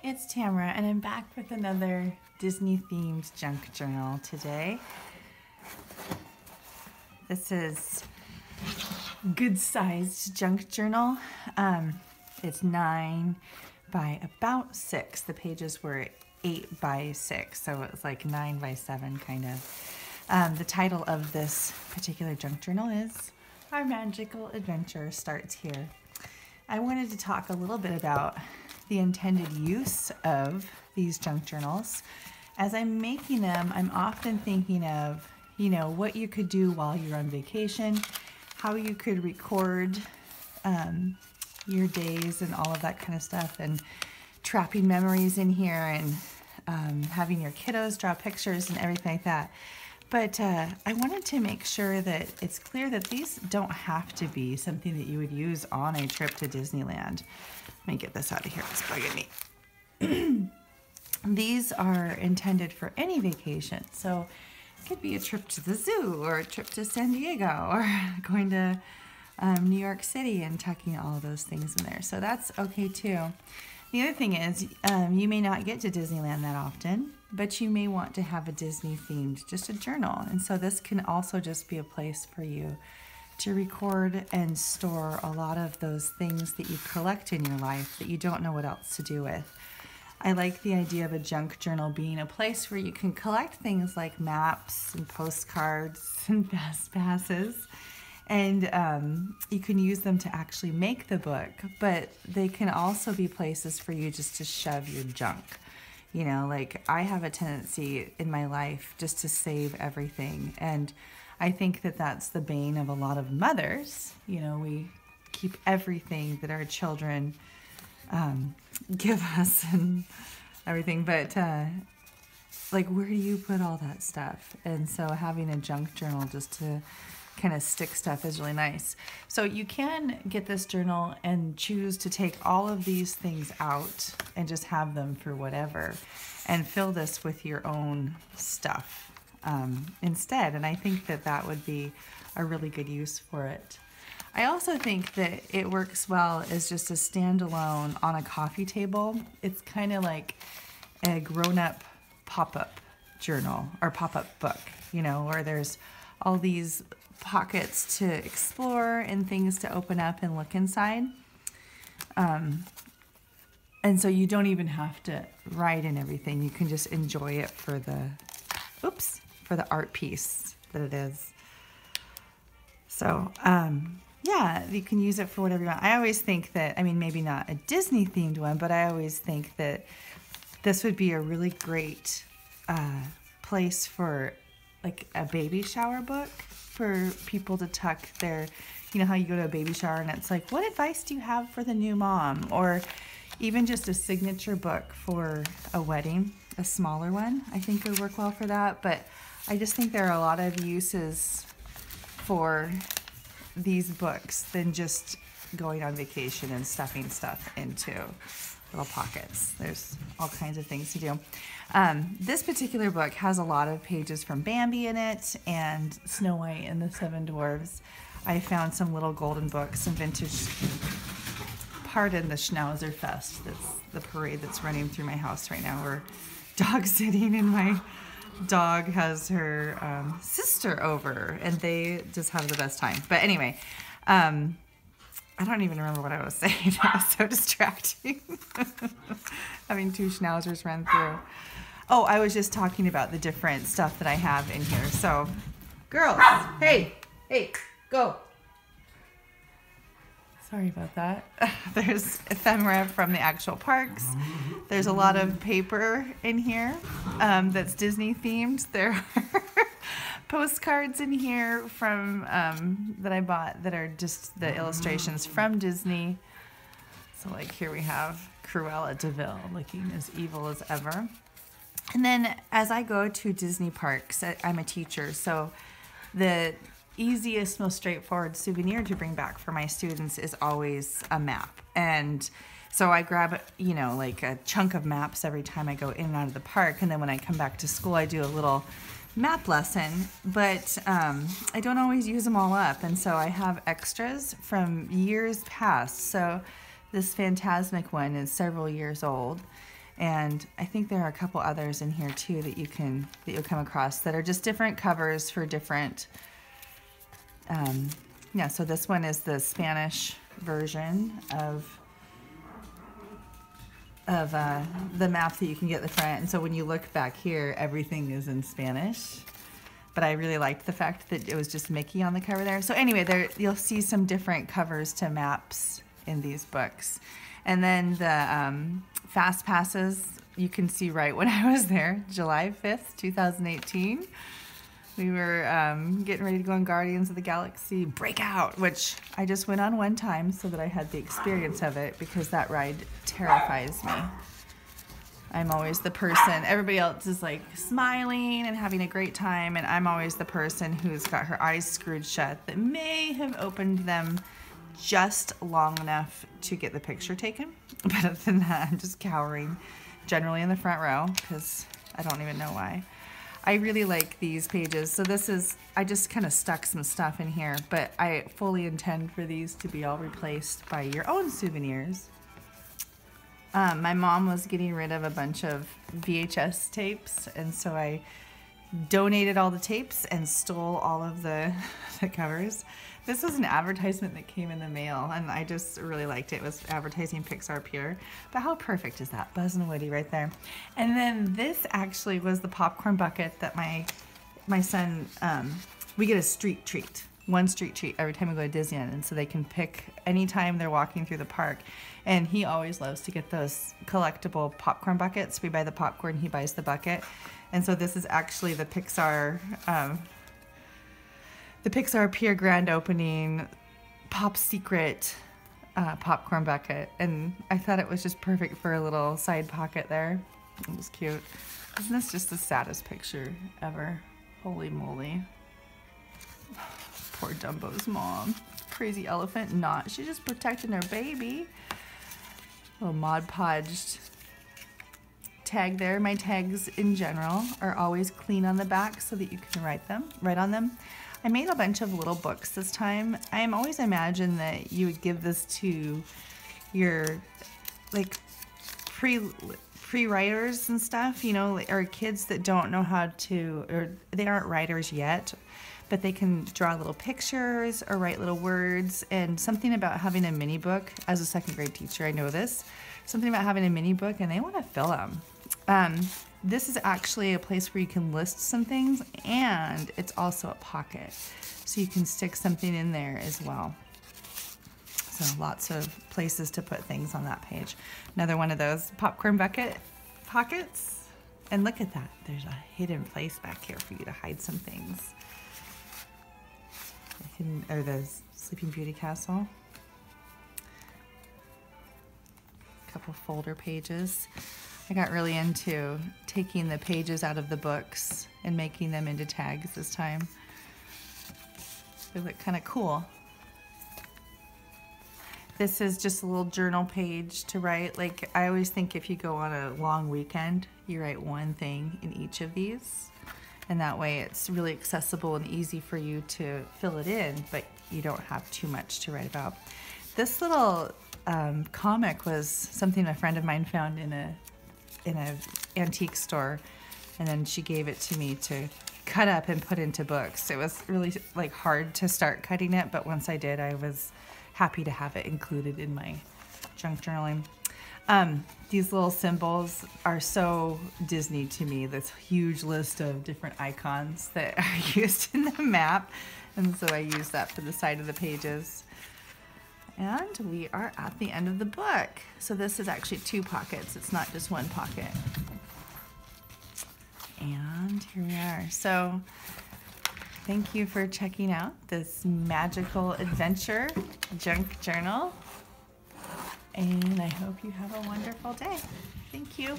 it's Tamara, and I'm back with another Disney-themed junk journal today. This is good-sized junk journal. It's 9 by about 6. The pages were 8 by 6, so it was like 9 by 7 kind of. The title of this particular junk journal is Our Magical Adventure Starts Here. I wanted to talk a little bit about the intended use of these junk journals. As I'm making them, I'm often thinking of, what you could do while you're on vacation, how you could record your days and all of that kind of stuff, and trapping memories in here, and having your kiddos draw pictures and everything like that. But I wanted to make sure that it's clear that these don't have to be something that you would use on a trip to Disneyland. Let me get this out of here, it's bugging me. These are intended for any vacation. So it could be a trip to the zoo, or a trip to San Diego, or going to New York City and tucking all of those things in there. So that's okay too. The other thing is, you may not get to Disneyland that often, but you may want to have a Disney themed, just a journal. And so this can also just be a place for you to record and store a lot of those things that you collect in your life that you don't know what else to do with. I like the idea of a junk journal being a place where you can collect things like maps and postcards and fast passes. And you can use them to actually make the book, but they can also be places for you just to shove your junk. Like I have a tendency in my life just to save everything. And I think that that's the bane of a lot of mothers. We keep everything that our children give us and everything. But like, where do you put all that stuff? And so having a junk journal just to kind of stick stuff is really nice. So you can get this journal and choose to take all of these things out and just have them for whatever, and fill this with your own stuff instead. And I think that that would be a really good use for it. I also think that it works well as just a standalone on a coffee table. It's kind of like a grown-up pop-up journal or pop-up book, where there's all these pockets to explore and things to open up and look inside. And so you don't even have to write in everything. You can just enjoy it for the art piece that it is. So, yeah, you can use it for whatever you want. I always think that, maybe not a Disney themed one, but I always think that this would be a really great place for like a baby shower book, for people to tuck their, how you go to a baby shower and it's like, what advice do you have for the new mom? Or even just a signature book for a wedding, a smaller one, I think would work well for that. But I just think there are a lot of uses for these books than just going on vacation and stuffing stuff into little pockets. There's all kinds of things to do. This particular book has a lot of pages from Bambi in it and Snow White and the Seven Dwarfs. I found some little golden books, some vintage, pardon the Schnauzer Fest. That's the parade that's running through my house right now. We're dog sitting and my dog has her sister over and they just have the best time. But anyway, I don't even remember what I was saying. That was so distracting. Having two schnauzers run through. Oh, I was just talking about the different stuff that I have in here. So, girls, hey, go. Sorry about that. There's ephemera from the actual parks. There's a lot of paper in here that's Disney themed. There are postcards in here from that I bought that are just the illustrations from Disney. So like here we have Cruella de Vil looking as evil as ever. And then as I go to Disney parks, I'm a teacher, so the easiest, most straightforward souvenir to bring back for my students is always a map. And so I grab, like a chunk of maps every time I go in and out of the park. And then when I come back to school, I do a little map lesson, but I don't always use them all up. And so I have extras from years past. So this Fantasmic one is several years old. And I think there are a couple others in here too that you'll come across that are just different covers for different. Yeah, so this one is the Spanish version of the map that you can get at the front. And so when you look back here, everything is in Spanish. But I really liked the fact that it was just Mickey on the cover there. So anyway, there you'll see some different covers to maps in these books. And then the Fast Passes, you can see right when I was there, July 5th, 2018. We were getting ready to go on Guardians of the Galaxy Breakout, which I just went on one time so that I had the experience of it, because that ride terrifies me. I'm always the person, everybody else is like smiling and having a great time, and I'm always the person who's got her eyes screwed shut that may have opened them just long enough to get the picture taken. But other than that, I'm just cowering, generally in the front row, because I don't even know why. I really like these pages. So this is, I just kind of stuck some stuff in here, but I fully intend for these to be all replaced by your own souvenirs. My mom was getting rid of a bunch of VHS tapes, and so I donated all the tapes and stole all of the covers. This was an advertisement that came in the mail, and I just really liked it. It was advertising Pixar Pure. But how perfect is that? Buzz and Woody right there. And then this actually was the popcorn bucket that my son, we get a street treat. One street treat every time we go to Disneyland, and so they can pick anytime they're walking through the park. And he always loves to get those collectible popcorn buckets. We buy the popcorn, he buys the bucket. And so this is actually the Pixar Pier Grand Opening Pop Secret popcorn bucket. And I thought it was just perfect for a little side pocket there. It was cute. Isn't this just the saddest picture ever? Holy moly. Poor Dumbo's mom. Crazy elephant. Not. She's just protecting her baby. Little Mod Podged tag there. My tags in general are always clean on the back so that you can write on them. I made a bunch of little books this time. I always imagined that you would give this to your like pre-writers and stuff, you know, or kids that don't know how to, or they aren't writers yet, but they can draw little pictures or write little words. And something about having a mini book, as a second grade teacher, I know this, something about having a mini book, and they want to fill them. This is actually a place where you can list some things, and it's also a pocket. So you can stick something in there as well. So lots of places to put things on that page. Another one of those popcorn bucket pockets. And look at that, there's a hidden place back here for you to hide some things. Or the Sleeping Beauty Castle. A couple folder pages. I got really into taking the pages out of the books and making them into tags this time. They look kind of cool. This is just a little journal page to write. Like, I always think if you go on a long weekend, you write one thing in each of these. And that way it's really accessible and easy for you to fill it in, but you don't have too much to write about. This little comic was something a friend of mine found in a antique store, and then she gave it to me to cut up and put into books. It was really like hard to start cutting it, but once I did, I was happy to have it included in my junk journaling. These little symbols are so Disney to me, this huge list of different icons that are used in the map, and so I use that for the side of the pages. And we are at the end of the book. So this is actually 2 pockets. It's not just 1 pocket. And here we are. So thank you for checking out this magical adventure junk journal. And I hope you have a wonderful day. Thank you.